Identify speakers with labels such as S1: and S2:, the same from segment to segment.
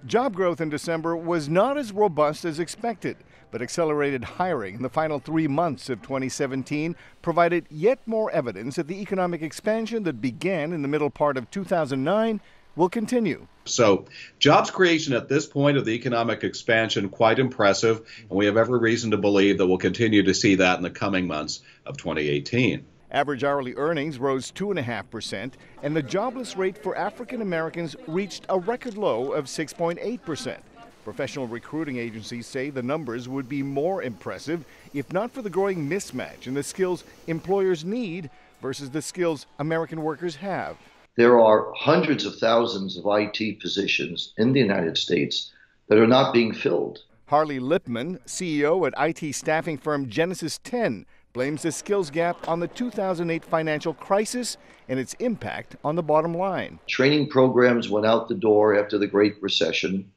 S1: Job growth in December was not as robust as expected, but accelerated hiring in the final 3 months of 2017 provided yet more evidence that the economic expansion that began in the middle part of 2009 will continue.
S2: So jobs creation at this point of the economic expansion, quite impressive, and we have every reason to believe that we'll continue to see that in the coming months of 2018.
S1: Average hourly earnings rose 2.5%, and the jobless rate for African Americans reached a record low of 6.8%. Professional recruiting agencies say the numbers would be more impressive if not for the growing mismatch in the skills employers need versus the skills American workers have.
S3: There are hundreds of thousands of IT positions in the United States that are not being filled.
S1: Harley Lipman, CEO at IT staffing firm Genesis 10, blames the skills gap on the 2008 financial crisis and its impact on the bottom line.
S3: Training programs went out the door after the Great Recession,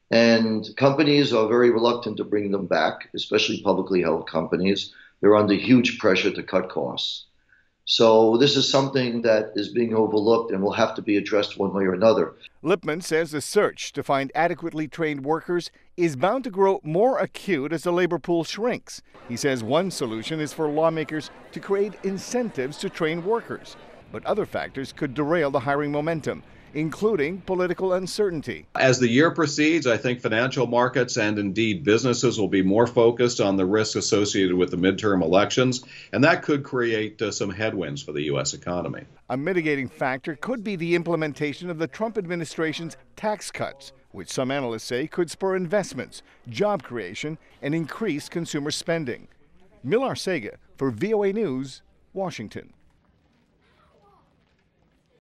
S3: and companies are very reluctant to bring them back, especially publicly held companies. They're under huge pressure to cut costs. So this is something that is being overlooked and will have to be addressed one way or another.
S1: Lipman says the search to find adequately trained workers is bound to grow more acute as the labor pool shrinks. He says one solution is for lawmakers to create incentives to train workers, but other factors could derail the hiring momentum, including political uncertainty.
S2: As the year proceeds, I think financial markets and indeed businesses will be more focused on the risks associated with the midterm elections, and that could create some headwinds for the U.S. economy.
S1: A mitigating factor could be the implementation of the Trump administration's tax cuts, which some analysts say could spur investments, job creation, and increase consumer spending. Arcega for VOA News, Washington.